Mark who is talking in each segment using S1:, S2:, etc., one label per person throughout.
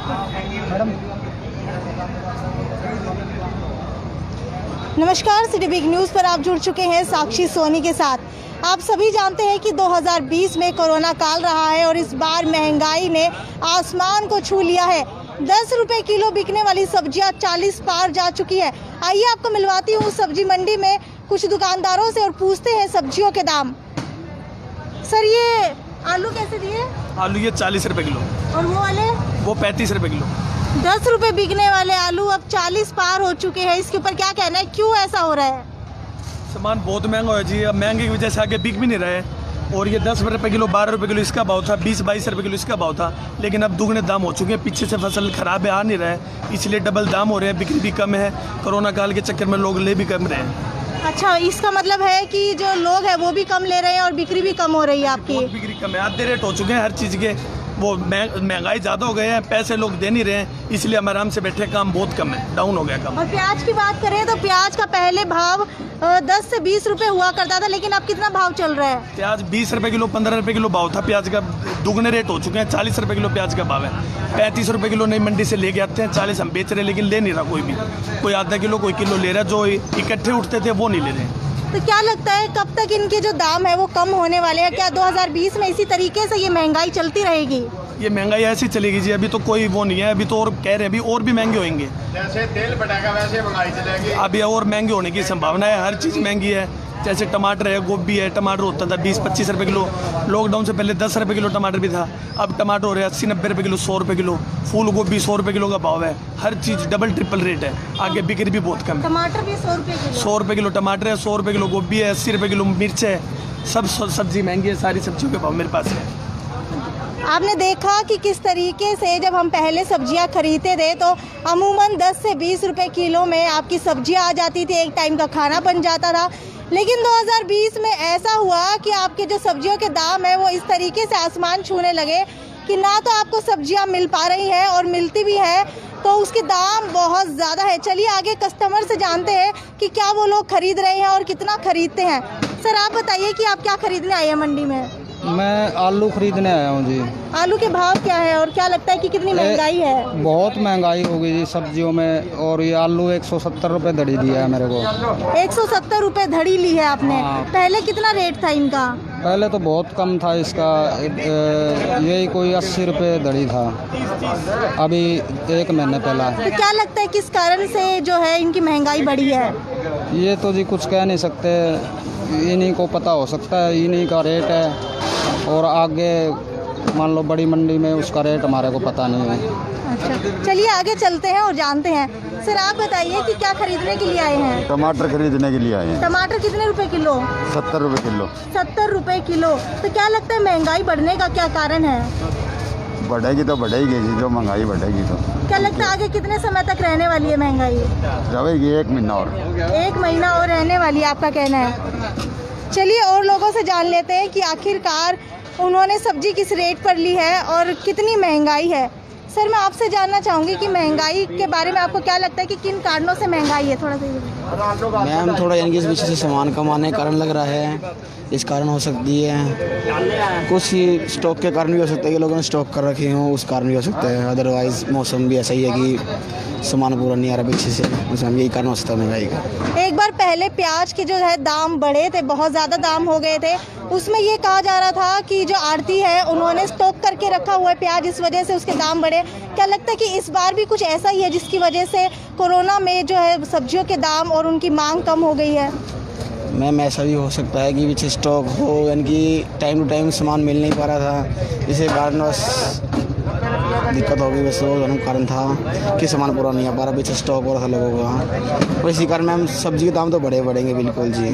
S1: Madam.
S2: नमस्कार, city big news पर आप जुड़ चुके हैं साक्षी सोनी के साथ। आप सभी जानते हैं कि 2020 में कोरोना काल रहा है और इस बार महंगाई ने आसमान को छू लिया है। 10 रुपए किलो बिकने वाली सब्जियां 40 पार जा चुकी है। आइए आपको मिलवाती हूँ सब्जी मंडी में कुछ दुकानदारों से और पूछते हैं सब्जियों के दाम। सर, ये आलू कैसे दिए?
S3: आलू ये 40 रुपए किलो
S2: और वो वाले?
S3: वो 35 रुपए किलो।
S2: 10 रुपए बिकने वाले आलू अब 40 पार हो चुके हैं। इसके ऊपर क्या कहना है, क्यों ऐसा हो रहा है?
S3: सामान बहुत महंगा हो जी, अब महंगे की वजह से आगे बिक भी नहीं रहे। और ये 10 रुपए किलो 12 रुपए किलो इसका भाव था, 20-22 रुपए किलो इसका भाव था, लेकिन अब दुगने दाम हो चुके हैं। पीछे से फसल खराब है, आ नहीं रहा है, इसलिए डबल दाम हो रहे हैं। बिक्री भी कम है, कोरोना काल के चक्कर में लोग ले भी कम रहे हैं।
S2: अच्छा, इसका मतलब है कि जो लोग हैं वो भी कम ले रहे हैं और बिक्री भी कम हो रही है आपकी?
S3: बहुत बिक्री कम है, आधे रेट हो चुके हैं हर चीज़ के। वो महंगाई ज़्यादा हो गए हैं, पैसे लोग दे नहीं रहे हैं, इसलिए हम आराम से बैठे, काम बहुत कम है, डाउन हो गया काम।
S2: और प्याज की बात करें तो प्याज का पहले भाव 10 से 20 रुपए हुआ करता था, लेकिन अब कितना भाव चल रहा है?
S3: प्याज 20 रुपए किलो 15 रुपए किलो भाव था प्याज का, दुगने रेट हो चुके हैं। 40 रुपए किलो प्याज का भाव है। 35 रुपए किलो नई मंडी से लेके आते हैं, 40 हम बेच रहे हैं, लेकिन ले नहीं रहा कोई भी। कोई आधा किलो कोई किलो ले रहा है, जो इकट्ठे उठते थे वो नहीं ले रहे हैं।
S2: तो क्या लगता है कब तक इनके जो दाम है वो कम होने वाले हैं? क्या 2020 में इसी तरीके से ये महंगाई चलती रहेगी?
S3: ये महंगाई ऐसी चलेगी जी, अभी तो कोई वो नहीं है। अभी तो और कह रहे हैं अभी और भी महंगे होंगे,
S4: जैसे तेल बढ़ेगा वैसे महंगाई चलेगी।
S3: अभी और महंगे होने की संभावना है। हर चीज़ महंगी है, जैसे टमाटर है, गोभी है। टमाटर होता था 20-25 रुपए किलो, लॉकडाउन से पहले 10 रुपए किलो टमाटर भी था। अब टमाटर हो रहे हैं 80-90 रुपए किलो, 100 रुपए किलो। फूल गोभी 100 रुपए किलो का भाव है। हर चीज़ डबल ट्रिपल रेट है, आगे बिक्री भी बहुत कम है।
S2: टमाटर भी 100 रुपए किलो?
S3: 100 रुपए किलो टमाटर है, 100 रुपए किलो गोभी है, 80 रुपए किलो मिर्च है। सब सब्जी महंगी है, सारी सब्जियों के भाव मेरे पास है।
S2: आपने देखा कि किस तरीके से जब हम पहले सब्जियां खरीदते थे तो अमूमन 10 से 20 रुपए किलो में आपकी सब्जियां आ जाती थी, एक टाइम का खाना बन जाता था। लेकिन 2020 में ऐसा हुआ कि आपके जो सब्जियों के दाम है वो इस तरीके से आसमान छूने लगे कि ना तो आपको सब्जियां मिल पा रही हैं और मिलती भी है तो उसके दाम बहुत ज़्यादा है। चलिए आगे कस्टमर से जानते हैं कि क्या वो लोग खरीद रहे हैं और कितना खरीदते हैं। सर, आप बताइए कि आप क्या खरीदने आए हैं मंडी में?
S1: मैं आलू खरीदने आया हूँ जी।
S2: आलू के भाव क्या है और क्या लगता है कि कितनी महंगाई है?
S1: बहुत महंगाई हो गई जी सब्जियों में। और ये आलू 170 रुपये धड़ी दिया है मेरे को।
S2: 170 रुपए धड़ी ली है आपने?
S1: हाँ।
S2: पहले कितना रेट था इनका?
S1: पहले तो बहुत कम था इसका, यही कोई 80 रुपये धड़ी था अभी 1 महीने पहला।
S2: तो क्या लगता है किस कारण से जो है इनकी महंगाई बढ़ी है?
S1: ये तो जी कुछ कह नहीं सकते, इन्हीं को पता हो सकता है, इन्हीं का रेट है। और आगे मान लो बड़ी मंडी में उसका रेट हमारे को पता नहीं है।
S2: अच्छा, चलिए आगे चलते हैं और जानते हैं। सर, आप बताइए कि क्या खरीदने के लिए आए हैं?
S4: टमाटर खरीदने के लिए आए हैं।
S2: टमाटर कितने रुपए किलो?
S4: 70 रुपए किलो।
S2: 70 रुपए किलो। तो क्या लगता है महंगाई बढ़ने का क्या कारण है?
S4: बढ़ेगी तो बढ़ेगी जी, जो महंगाई बढ़ेगी तो।
S2: क्या लगता है आगे कितने समय तक रहने वाली है महंगाई?
S4: रहेगी 1 महीना और।
S2: 1 महीना और रहने वाली है आपका कहना है। चलिए और लोगों से जान लेते हैं कि आखिरकार उन्होंने सब्जी किस रेट पर ली है और कितनी महंगाई है। सर, मैं आपसे जानना चाहूँगी कि महंगाई के बारे में आपको क्या लगता है कि किन कारणों से महंगाई है? थोड़ा सा
S5: मैम, थोड़ा यानी कि इस पीछे से सामान कमाने के कारण लग रहा है, इस कारण हो सकती है। कुछ ही स्टॉक के कारण भी हो सकता है कि लोगों ने स्टॉक कर रखे हों, उस कारण भी हो सकता है। अदरवाइज़ मौसम भी ऐसा ही है कि सामान पूरा नहीं आ रहा पीछे से, उसमें यही कारण हो सकता है महंगाई का।
S2: एक बार पहले प्याज के जो है दाम बढ़े थे, बहुत ज़्यादा दाम हो गए थे। उसमें ये कहा जा रहा था कि जो आढ़ती है उन्होंने स्टॉक करके रखा हुआ है प्याज, इस वजह से उसके दाम बढ़े। क्या लगता है कि इस बार भी कुछ ऐसा ही है जिसकी वजह से कोरोना में जो है सब्जियों के दाम और उनकी मांग कम हो गई है?
S5: मैम, ऐसा भी हो सकता है कि पीछे स्टॉक हो, यानी कि टाइम टू टाइम सामान मिल नहीं पा रहा था, इसी कारणवश दिक्कत हो गई। बस वो कारण था कि सामान पूरा नहीं आ पा रहा, पीछे स्टॉक हो रहा था लोगों का। और इसी कारण मैम सब्जी के दाम तो बढ़ेंगे बिल्कुल जी।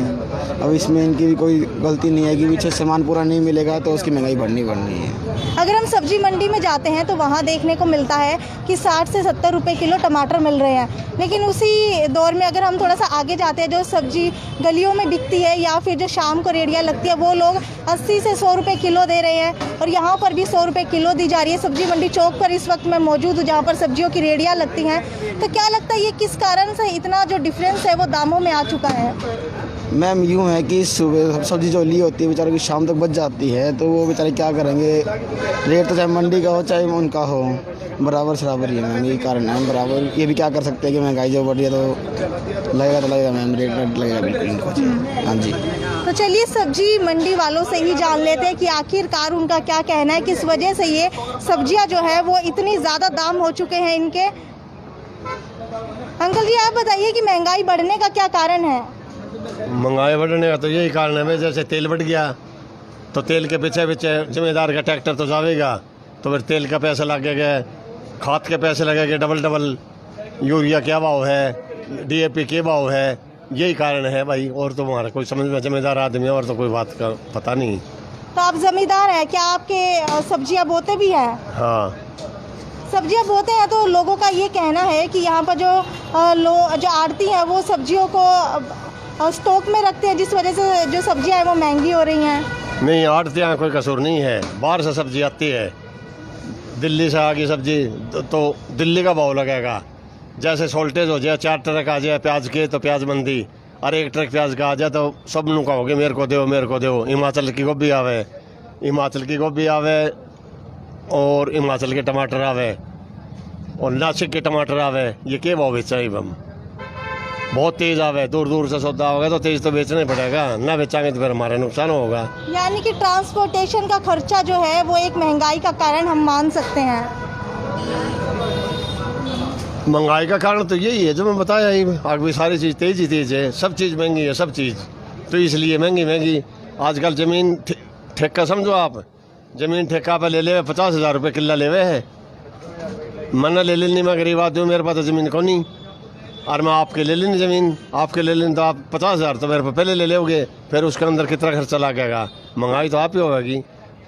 S5: अब इसमें इनकी भी कोई गलती नहीं है कि पीछे सामान पूरा नहीं मिलेगा तो उसकी महंगाई बढ़नी है।
S2: अगर हम सब्जी मंडी में जाते हैं तो वहाँ देखने को मिलता है कि 60 से 70 रुपए किलो टमाटर मिल रहे हैं। लेकिन उसी दौर में अगर हम थोड़ा सा आगे जाते हैं, जो सब्जी गलियों में बिकती है या फिर जो शाम को रेहड़ियाँ लगती है, वो लोग 80 से 100 रुपए किलो दे रहे हैं। और यहाँ पर भी 100 रुपए किलो दी जा रही है। सब्जी मंडी चौक पर इस वक्त मैं मौजूद हूँ, जहाँ पर सब्जियों की रेहड़ियाँ लगती हैं। तो क्या लगता है ये किस कारण से इतना जो डिफरेंस है वो दामों में आ चुका है?
S5: मैम, यूँ है कि सुबह सब्जी जो ली होती है बेचारों की शाम तक बच जाती है, तो वो बेचारे क्या करेंगे। रेट तो चाहे मंडी का हो चाहे उनका हो, बराबर सराबर ही है मैम, यही कारण है बराबर। ये भी क्या कर सकते हैं कि महंगाई जो बढ़ी है तो लगेगा मैम, रेट लगेगा बिल्कुल इनको। हाँ जी।
S2: तो चलिए सब्जी मंडी वालों से ही जान लेते हैं कि आखिरकार उनका क्या कहना है, किस वजह से ये सब्जियां जो है वो इतनी ज़्यादा दाम हो चुके हैं इनके। अंकल जी आप बताइए कि महंगाई बढ़ने का क्या कारण है?
S6: महंगाई बढ़ने का तो यही कारण है, जैसे तेल बढ़ गया तो तेल के पीछे पीछे जिम्मेदार का ट्रैक्टर तो जाएगा, तो फिर तेल का पैसा लगेगा, खाद के पैसे लगेंगे डबल, यूरिया क्या भाव है, DAP क्या भाव है, यही कारण है भाई। और तो हमारा कोई समझ में जिम्मेदार आदमी है और तो कोई बात का पता नहीं।
S2: तो आप जमींदार हैं, क्या आपके सब्जियां बोते भी हैं?
S6: हाँ,
S2: सब्जियां बोते हैं तो लोगों का ये कहना है कि यहाँ पर जो आड़ती हैं वो सब्जियों को स्टॉक में रखते हैं, जिस वजह से जो सब्जियां हैं वो महंगी हो रही हैं।
S6: नहीं आड़तियाँ कोई कसूर नहीं है, बाहर से सब्जी आती है, दिल्ली से आ गई सब्जी तो दिल्ली का भाव लगेगा। जैसे शॉर्टेज हो जाए, 4 ट्रक आ जाए प्याज के तो प्याज मंदी, और 1 ट्रक प्याज का आ जाए तो सब नु कहोगे मेरे को दो। हिमाचल की गोभी आवे और हिमाचल के टमाटर आवे और नासिक के टमाटर आवे, ये क्या भाव बेचा है हम? बहुत तेज़ आवे, दूर से सौदा होगा तो तेज़ तो बेचना ही पड़ेगा, ना बेचांगे तो फिर हमारा नुकसान होगा।
S2: यानी कि ट्रांसपोर्टेशन का खर्चा जो है वो एक महंगाई का कारण हम मान सकते हैं।
S6: महंगाई का कारण तो यही है जो मैं बताया ही, आगे सारी चीज़ तेज़ है, सब चीज़ महंगी है, सब चीज़ तो इसलिए महंगी। आजकल ज़मीन ठेका समझो आप, ज़मीन ठेका पे ले ले 50,000 रुपये किला लेवे है, मना ले लेनी, मैं गरीब आदमी हूँ, मेरे पास तो ज़मीन को नहीं, और मैं आपके ले लेनी ज़मीन, आपके ले लेनी तो आप 50,000 तो मेरे पे पहले ले लोगे, फिर उसके अंदर कितना खर्चा लगेगा? महंगाई तो आप ही होगी।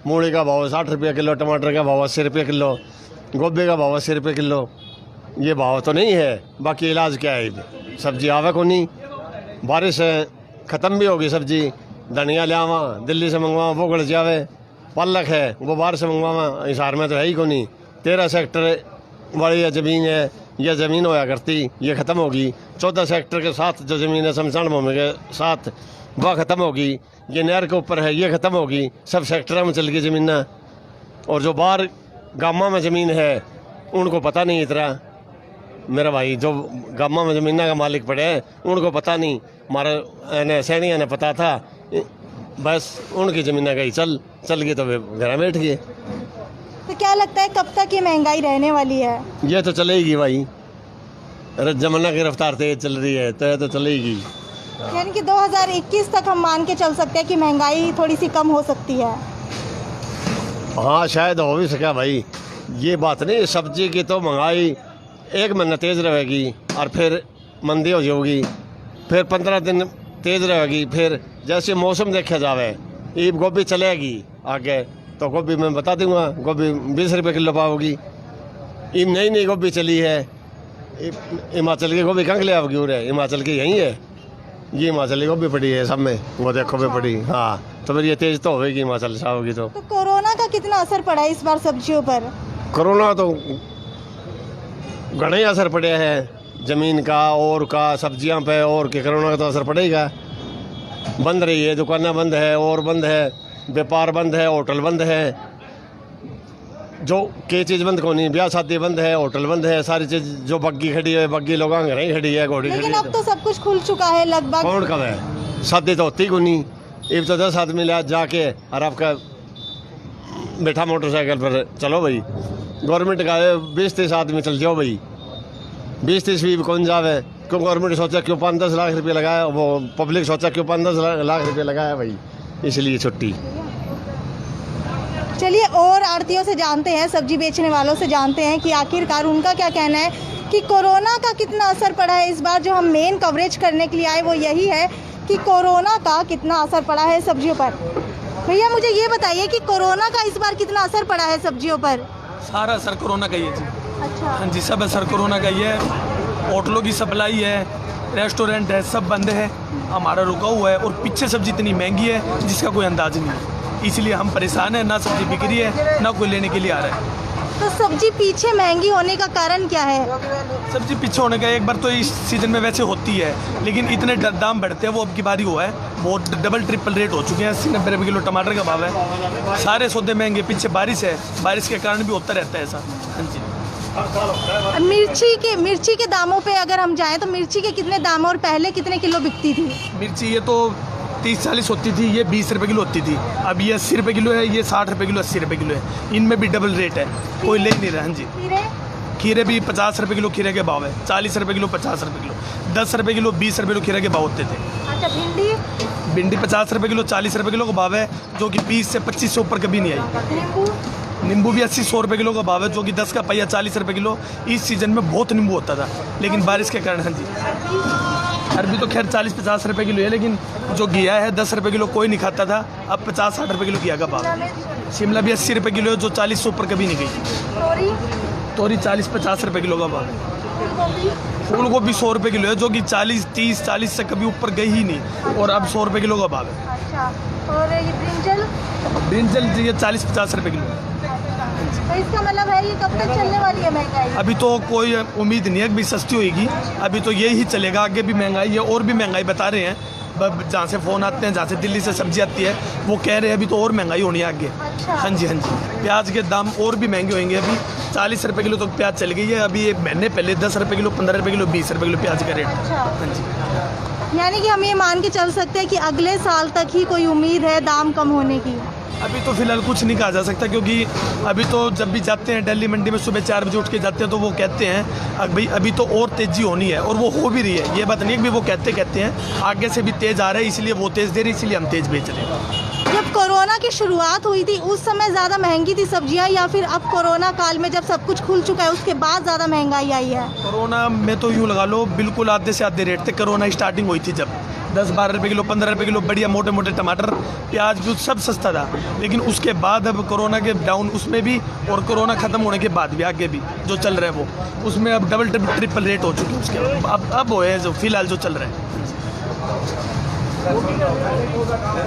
S6: मूली का भाव 60 रुपये किलो, टमाटर का भाव 80 रुपये किलो, गोभी का भाव 80 रुपये किलो, ये भाव तो नहीं है। बाकी इलाज क्या है? सब्जी आवे को नहीं, बारिश ख़त्म भी होगी सब्जी, धनिया ले आवा दिल्ली से मंगवावा वो गड़ जावे, पालक है वो बाहर से मंगवावा, हिसार में तो है ही को नहीं। 13 सेक्टर वाली ये ज़मीन है, यह ज़मीन होया करती, ये ख़त्म होगी। 14 सेक्टर के साथ जो ज़मीन है शमशान भूमि के साथ, वह ख़त्म होगी। ये नहर के ऊपर है, ये ख़त्म होगी। सब सेक्टर में चल गई ज़मीन, और जो बाहर गामा में ज़मीन है उनको पता नहीं इतना। मेरा भाई जो गामा में ज़मीन का मालिक पड़े हैं उनको पता नहीं, हमारे सैनिया ने पता था, बस उनकी ज़मीन गई चल गई तो वे घर बैठ गए।
S2: तो क्या लगता है कब तक ये महंगाई रहने वाली है?
S6: ये तो चलेगी भाई, जमाना की रफ्तार तेज चल रही है तो ये तो चलेगी।
S2: यानी कि 2021 तक हम मान के चल सकते हैं कि महंगाई थोड़ी सी कम हो सकती है।
S6: हाँ शायद हो भी सका भाई, ये बात नहीं। सब्जी की तो महंगाई 1 महीना तेज़ रहेगी और फिर मंदी हो जाएगी, फिर 15 दिन तेज़ रहेगी, फिर जैसे मौसम देखा जावे ये गोभी चलेगी आगे तो गोभी मैं बता दूंगा, गोभी 20 रुपये किलो पाओगी। ये नई गोभी चली है, हिमाचल की गोभी कहाँ के लिए आओगी? है हिमाचल की यहीं है, ये हिमाचल की गोभी पड़ी है सब में, वो देखो भी पड़ी। हाँ तो फिर ये तेज़ तो होगी हिमाचल से आओगी तो।
S2: कोरोना का कितना असर पड़ा है इस बार सब्जियों पर?
S6: कोरोना तो घना ही असर पड़ा है ज़मीन का और का सब्जियां पे, और के कोरोना का तो असर पड़ेगा। बंद रही है, दुकानें बंद है और बंद है, व्यापार बंद है, होटल बंद है, जो के चीज़ बंद को नहीं, ब्याह शादी बंद है, होटल बंद है, सारी चीज़ जो बग्गी खड़ी है, बग्गी लोग घर ही खड़ी है, घोड़ी खड़ी
S2: लेकिन
S6: है।
S2: अब तो सब कुछ खुल चुका है लगभग।
S6: कौन कब है? शादी तो होती को नहीं, एक तो 10 आदमी ले जाके और आपका बैठा मोटरसाइकिल पर चलो भाई, गवर्नमेंट का 20-30 आदमी चल जाओ भाई, 20-30 भी कौन जावे? क्यों गवर्नमेंट सोचा क्यों 5-10 लाख रुपये लगाया, वो पब्लिक सोचा क्यों 5-10 लाख रुपये लगाया भाई, इसलिए छुट्टी।
S2: चलिए और आड़तियों से जानते हैं, सब्जी बेचने वालों से जानते हैं कि आखिरकार उनका क्या कहना है कि कोरोना का कितना असर पड़ा है इस बार। जो हम मेन कवरेज करने के लिए आए वो यही है कि कोरोना का कितना असर पड़ा है सब्जियों पर। भैया मुझे ये बताइए कि कोरोना का इस बार कितना असर पड़ा है सब्जियों पर?
S3: सारा असर कोरोना का ही है जी।
S2: अच्छा।
S3: हाँ जी, सब असर कोरोना का ही है। होटलों की सप्लाई है, रेस्टोरेंट है, सब बंद है, हमारा रुका हुआ है, और पीछे सब्जी इतनी महंगी है जिसका कोई अंदाज नहीं है, इसलिए हम परेशान हैं। ना सब्जी बिक रही है, ना कोई लेने के लिए आ रहा है।
S2: तो सब्जी पीछे महंगी होने का कारण क्या है?
S3: सब्जी पीछे होने का एक बार तो इस सीज़न में वैसे होती है, लेकिन इतने दाम बढ़ते हैं वो अब की बारी हुआ है, बहुत डबल ट्रिपल रेट हो चुके हैं। 80-90 रुपये किलो टमाटर का भाव है, सारे सौदे महंगे, पीछे बारिश है, बारिश के कारण भी होता रहता है ऐसा। हाँ जी।
S2: मिर्ची के दामों पे अगर हम जाएं तो मिर्ची के कितने दाम और पहले कितने किलो बिकती थी?
S3: मिर्ची ये तो 30-40 होती थी, ये 20 रुपये किलो होती थी। अब ये 80 रुपये किलो है, ये 60 रुपये किलो, 80 रुपये किलो है। इनमें भी डबल रेट है, कोई ले नहीं रहा। हाँ जी, खीरे भी 50 रुपये किलो खीरे के भाव है, 40 रुपये किलो, 50 रुपये किलो, 10 रुपये किलो, 20 रुपये किलो खीरे के भाव होते थे।
S2: अच्छा,
S3: भिंडी 50 रुपये किलो, 40 रुपये किलो का भाव है, जो कि 20 से 25 से ऊपर कभी नहीं आई। नींबू भी 80-100 रुपये किलो का भाव है, जो कि 10 का पहिया 40 रुपये किलो। इस सीज़न में बहुत नींबू होता था, लेकिन बारिश के कारण। हाँ जी, अरबी तो खैर 40-50 रुपये किलो है, लेकिन जो घिया है 10 रुपये किलो कोई नहीं खाता था, अब 50-60 रुपये किलो घिया का भाव है। शिमला भी 80 रुपये किलो है, जो 40 से ऊपर कभी नहीं गई। तोरी 40-50 रुपये किलो का भाव है। फूल गोभी 100 रुपये किलो है, जो कि 40 से कभी ऊपर गई ही नहीं, और अब 100 रुपये किलो का भाव है।
S2: अच्छा, और ये
S3: ब्रिंजल ये 40-50 रुपये किलो है।
S2: तो इसका मतलब है ये कब तक चलने वाली है महंगाई?
S3: अभी तो कोई उम्मीद नहीं है कि भी सस्ती होगी, अभी तो ये ही चलेगा। आगे भी महंगाई है, और भी महंगाई बता रहे हैं। जहाँ से फ़ोन आते हैं, जहाँ से दिल्ली से सब्जी आती है, वो कह रहे हैं अभी तो और महंगाई होनी है आगे।
S2: अच्छा।
S3: हाँ जी, हाँ जी, प्याज के दाम और भी महंगे होंगे। अभी 40 रुपये किलो तो प्याज चल गई है, अभी एक महीने पहले 10 रुपये किलो, 15 रुपये किलो, 20 रुपये किलो प्याज का रेट।
S2: अच्छा।
S3: हाँ जी,
S2: यानी कि हम ये मान के चल सकते हैं कि अगले साल तक ही कोई उम्मीद है दाम कम होने की?
S3: अभी तो फिलहाल कुछ नहीं कहा जा सकता, क्योंकि अभी तो जब भी जाते हैं दिल्ली मंडी में, सुबह 4 बजे उठ के जाते हैं, तो वो कहते हैं भाई अभी तो और तेज़ी होनी है, और वो हो भी रही है। ये बात नहीं है कि वो कहते हैं आगे से भी तेज़ आ रहा है, इसलिए वो तेज़ दे रही है, इसलिए हम तेज़ बेच रहे हैं।
S2: जब कोरोना की शुरुआत हुई थी उस समय ज़्यादा महंगी थी सब्जियां, या फिर अब कोरोना काल में जब सब कुछ खुल चुका है उसके बाद ज़्यादा महंगाई आई है?
S3: कोरोना में तो यूँ लगा लो बिल्कुल आधे से आधे रेट थे। कोरोना स्टार्टिंग हुई थी जब 10-12 रुपये किलो, 15 रुपये किलो बढ़िया मोटे मोटे टमाटर, प्याज भी सब सस्ता था। लेकिन उसके बाद अब कोरोना के डाउन उसमें भी, और कोरोना ख़त्म होने के बाद भी आगे भी जो चल रहा है वो, उसमें अब डबल ट्रिपल रेट हो चुके हैं उसके। अब वो है जो फिलहाल जो चल रहा है।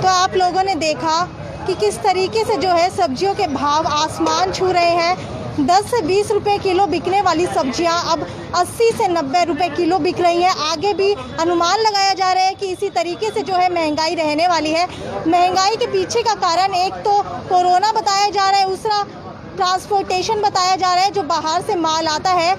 S2: तो आप लोगों ने देखा कि किस तरीके से जो है सब्जियों के भाव आसमान छू रहे हैं। 10 से 20 रुपए किलो बिकने वाली सब्जियां अब 80 से 90 रुपए किलो बिक रही हैं। आगे भी अनुमान लगाया जा रहा है कि इसी तरीके से जो है महंगाई रहने वाली है। महंगाई के पीछे का कारण एक तो कोरोना बताया जा रहा है, दूसरा ट्रांसपोर्टेशन बताया जा रहा है, जो बाहर से माल आता है,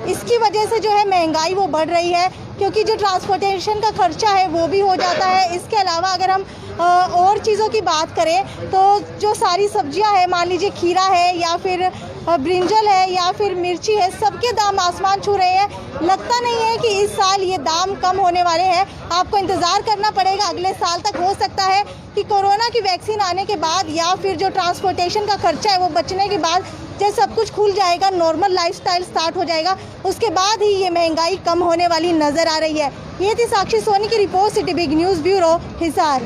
S2: इसकी वजह से जो है महंगाई वो बढ़ रही है, क्योंकि जो ट्रांसपोर्टेशन का खर्चा है वो भी हो जाता है। इसके अलावा अगर हम और चीज़ों की बात करें तो जो सारी सब्जियां हैं, मान लीजिए खीरा है या फिर ब्रिंजल है या फिर मिर्ची है, सबके दाम आसमान छू रहे हैं। लगता नहीं है कि इस साल ये दाम कम होने वाले हैं। आपको इंतज़ार करना पड़ेगा अगले साल तक। हो सकता है कि कोरोना की वैक्सीन आने के बाद या फिर जो ट्रांसपोर्टेशन का खर्चा है वो बचने के बाद, जब सब कुछ खुल जाएगा, नॉर्मल लाइफस्टाइल स्टार्ट हो जाएगा, उसके बाद ही ये महंगाई कम होने वाली नज़र आ रही है। ये थी साक्षी सोनी की report, city big news bureau, Hisar.